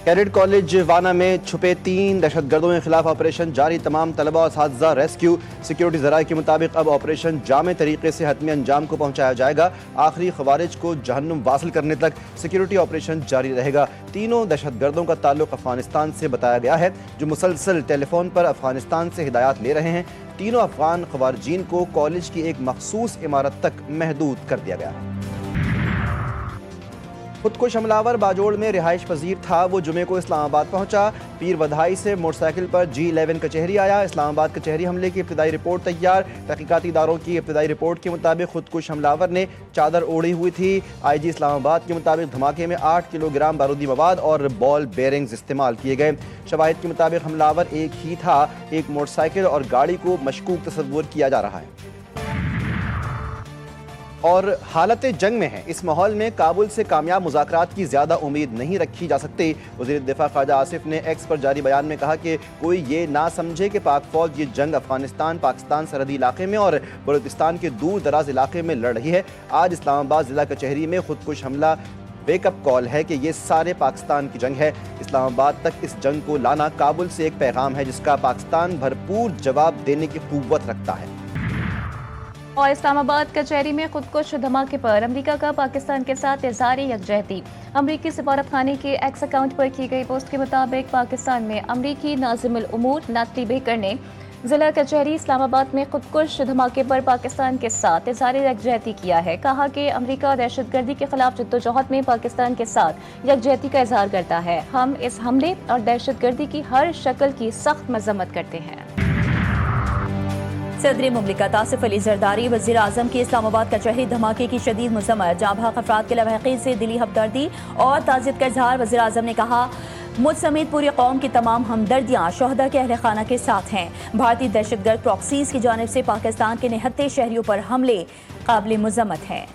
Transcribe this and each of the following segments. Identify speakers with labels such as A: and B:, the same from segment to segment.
A: Cadet college वाना में छुपे 3 दहशतगर्दों के खिलाफ ऑपरेशन जारी, तमाम तलबा और असातिज़ा रेस्क्यू। सिक्योरिटी ज़राए के मुताबिक अब ऑपरेशन जामे तरीके से हतमी अंजाम को पहुंचाया जाएगा। आखिरी खवारिज को जहन्नुम वासिल करने तक सिक्योरिटी ऑपरेशन जारी रहेगा। तीनों दहशतगर्दों का ताल्लुक अफगानिस्तान से बताया गया है, जो मुसलसल टेलीफोन पर अफगानिस्तान से हिदायत ले रहे हैं। तीनों अफगान खवारिजीन को कॉलेज की एक मखसूस इमारत तक महदूद कर दिया गया है। खुदकुश हमलावर बाजोड़ में रिहाइश पजीर था। वो जुमे को इस्लामाबाद पहुंचा। पीर बधाई से मोटरसाइकिल पर G11 कचहरी आया। इस्लामाबाद कचहरी हमले की इब्तिदाई रिपोर्ट तैयार। तहकीकाती इदारों की इब्तिदाई रिपोर्ट के मुताबिक खुदकुश हमलावर ने चादर ओढ़ी हुई थी। IG इस्लामाबाद के मुताबिक धमाके में 8 किलोग्राम बारूदी मवाद और बॉल बेयरिंग्स इस्तेमाल किए गए। शवाहिद के मुताबिक हमलावर एक ही था। एक मोटरसाइकिल और गाड़ी को मशकूक तस्वुर किया जा रहा है और हालत जंग में है। इस माहौल में काबुल से कामयाब मुज़ाकरात की ज़्यादा उम्मीद नहीं रखी जा सकती। वज़ीर दिफ़ा ख्वाजा आसिफ ने एक्स पर जारी बयान में कहा कि कोई ये ना समझे कि पाक फ़ौज ये जंग अफ़गानिस्तान पाकिस्तान सरहदी इलाके में और बलूचिस्तान के दूर दराज इलाके में लड़ रही है। आज इस्लामाबाद ज़िला कचहरी में खुदकुश हमला वेकअप कॉल है कि ये सारे पाकिस्तान की जंग है। इस्लामाबाद तक इस जंग को लाना काबुल से एक पैगाम है, जिसका पाकिस्तान भरपूर जवाब देने की क़ुव्वत रखता है।
B: और इस्लामाबाद कचहरी में खुदकुश धमाके पर अमेरिका का पाकिस्तान के साथ इज़हार यकजहती। अमरीकी सफारत खाने के एक्स अकाउंट पर की गई पोस्ट के मुताबिक पाकिस्तान में अमरीकी नाज़िमुल उमूर नाती बेकर ने ज़िला कचहरी इस्लामाबाद में खुदकुश धमाके पर पाकिस्तान के साथ इज़हार यकजहती किया है। कहा कि अमरीका दहशतगर्दी के खिलाफ जद्दोजहद में पाकिस्तान के साथ यकजहती का इज़हार करता है। हम इस हमले और दहशतगर्दी की हर शक्ल की सख्त मजम्मत करते हैं।
C: सदर मुमलिकत आसिफ अली जरदारी वज़ीर आज़म की इस्लामाबाद कचहरी धमाके की शदीद मज़म्मत। जाँ बहक अफराद के लवाहिक़ीन से दिली हमदर्दी और ताज़ियत का इज़हार। वज़ीर आज़म ने कहा, मुझ समेत पूरी कौम की तमाम हमदर्दियाँ शोहदा के अहले खाना के साथ हैं। भारतीय दहशतगर्द प्रॉक्सीज़ की जानिब से पाकिस्तान के निहत्ते शहरियों पर हमले काबिल मज़म्मत हैं।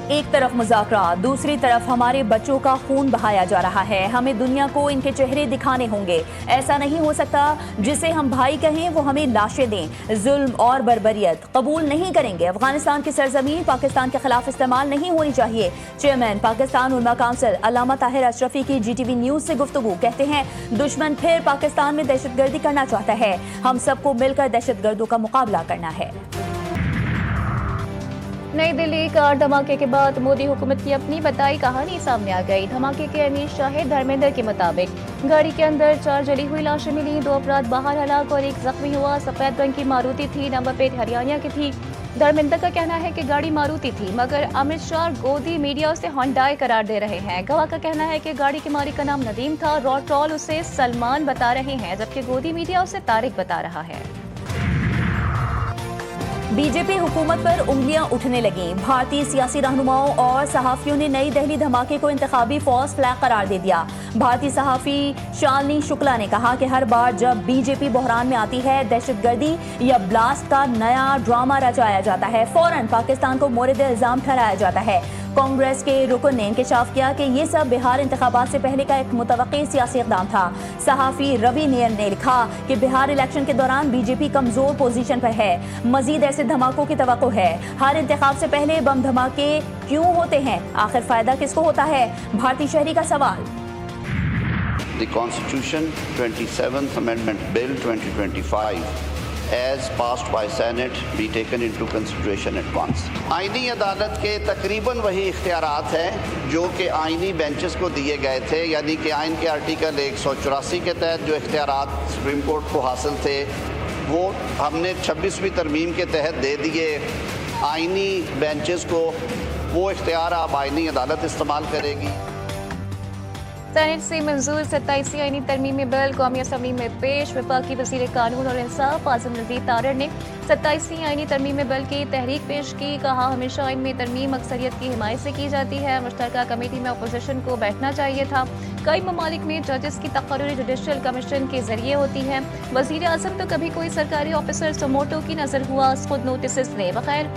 C: एक तरफ मुज़ाकरात, दूसरी तरफ हमारे बच्चों का खून बहाया जा रहा है। हमें दुनिया को इनके चेहरे दिखाने होंगे। ऐसा नहीं हो सकता जिसे हम भाई कहें वो हमें लाशें दें। जुल्म और बर्बरियत कबूल नहीं करेंगे। अफगानिस्तान की सरजमीन पाकिस्तान के खिलाफ इस्तेमाल नहीं होनी चाहिए। चेयरमैन पाकिस्तान उलमा काउंसिल अल्लामा ताहिर अशरफी की GTV न्यूज़ से गुफ्तगू। कहते हैं, दुश्मन फिर पाकिस्तान में दहशतगर्दी करना चाहता है। हम सबको मिलकर दहशतगर्दों का मुकाबला करना है।
B: नई दिल्ली कार धमाके के बाद मोदी हुकूमत की अपनी बताई कहानी सामने आ गई। धमाके के अमीर शाहिद धर्मेंद्र के मुताबिक गाड़ी के अंदर 4 जली हुई लाशें मिली, 2 अफराद बाहर हलाक और 1 जख्मी हुआ। सफेद रंग की मारुति थी, नंबर प्लेट हरियाणा की थी। धर्मेंद्र का कहना है कि गाड़ी मारुति थी, मगर अमित शाह गोदी मीडिया उसे होंडाई करार दे रहे हैं। गवाह का कहना है कि गाड़ी के मालिक का नाम नदीम था। रॉट्रॉल उसे सलमान बता रहे हैं, जबकि गोदी मीडिया उसे तारिक बता रहा है।
C: बीजेपी हुकूमत पर उंगलियां उठने लगीं। भारतीय सियासी रहनुमाओं और सहाफ़ियों ने नई दिल्ली धमाके को इंतखाबी फॉल्स फ्लैग करार दे दिया। भारतीय सहाफ़ी शालिनी शुक्ला ने कहा कि हर बार जब बीजेपी बहरान में आती है, दहशतगर्दी या ब्लास्ट का नया ड्रामा रचाया जाता है। फौरन पाकिस्तान को मोरिद इल्ज़ाम ठहराया जाता है। कांग्रेस के रुकन ने इंकशाफ किया कि ये सब बिहार इंतखाबात से पहले का एक मुतवक्की सियासी इक़दाम था। सहाफ़ी रवि नियन ने लिखा कि बिहार इलेक्शन के दौरान बीजेपी कमज़ोर पोजीशन पर है। मजीद ऐसे धमाकों की तवक्को है। हर इंतखाब से पहले बम धमाके क्यों होते हैं? आखिर फ़ायदा किसको होता है? भारतीय शहरी का सवाल।
D: The Constitution 27th Amendment Bill 2025 as passed by Senate be taken into consideration at once. आईनी अदालत के तकरीबन वही इख्तियारात हैं जो कि आईनी बेंचेस को दिए गए थे, यानी कि आइन के आर्टिकल 184 के तहत जो इख्तियारात सुप्रीम कोर्ट को हासिल थे वो हमने 26वीं तरमीम के तहत दे दिए आईनी बेंचेस को। वो इख्तियार अब आईनी अदालत इस्तेमाल करेगी।
B: सेनेट से मंजूर 27वीं आईनी तरमीमी बिल कौमी असम्बली में पेश। वफाकी वज़ीर कानून और इंसाफ आज़म नज़ीर तारड़ ने 27वीं आईनी तरमीमी बिल की तहरीक पेश की। कहा, हमेशा आइन में तरमीम अक्सरियत की हिमायत से की जाती है। मुश्तरका कमेटी में अपोजिशन को बैठना चाहिए था। कई ममालिक में जजेस की तकर्री जुडिशल कमीशन के जरिए होती है। वज़ीर आज़म तो कभी कोई सरकारी ऑफिसर समोटो की नज़र हुआ। खुद नोटिस ने बगैर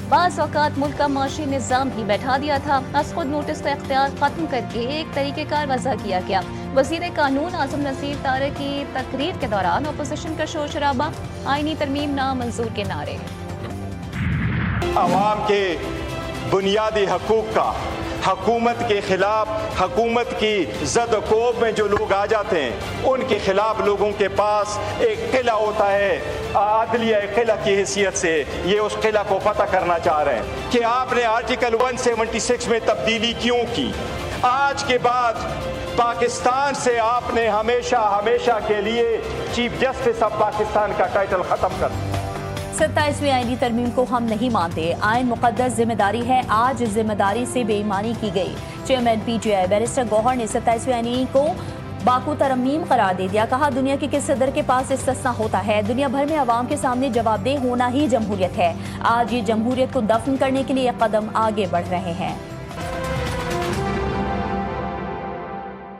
B: बाज़ औक़ात मुल्क का माशी निज़ाम ही बैठा दिया था। आज खुद नोटिस का इख्तियार ख़त्म करके एक तरीक़ेकार वज़ा किया गया। वज़ीर कानून आज़म नज़ीर तारड़ की तकरीर के दौरान अपोजिशन का शोर शराबा, आईनी तरमीम नामंजूर के नारे।
E: अवाम के बुनियादी हकूक़ का हुकूमत के खिलाफ, हुकूमत की जद कोब में जो लोग आ जाते हैं उनके खिलाफ लोगों के पास एक किला होता है, आदलिया किला की हैसियत से ये उस किला को फतह करना चाह रहे हैं कि आपने आर्टिकल 176 में तब्दीली क्यों की। आज के बाद पाकिस्तान से आपने हमेशा हमेशा के लिए चीफ जस्टिस ऑफ पाकिस्तान का टाइटल ख़त्म कर दिया।
C: 27वीं आईनी तरमीम को हम नहीं मानते, आइन मुकद्दस जिम्मेदारी है, आज जिम्मेदारी से बेईमानी की गई। चेयरमैन PTI बैरिस्टर गौहर ने 27वीं आईनी को बाकू तरमीम करार दे दिया। कहा दुनिया के किस सदर के पास इस्तिस्ना होता है, दुनिया भर में अवाम के सामने जवाबदेह होना ही जमहूरियत है। आज ये जमहूरियत को दफन करने के लिए कदम आगे बढ़ रहे हैं।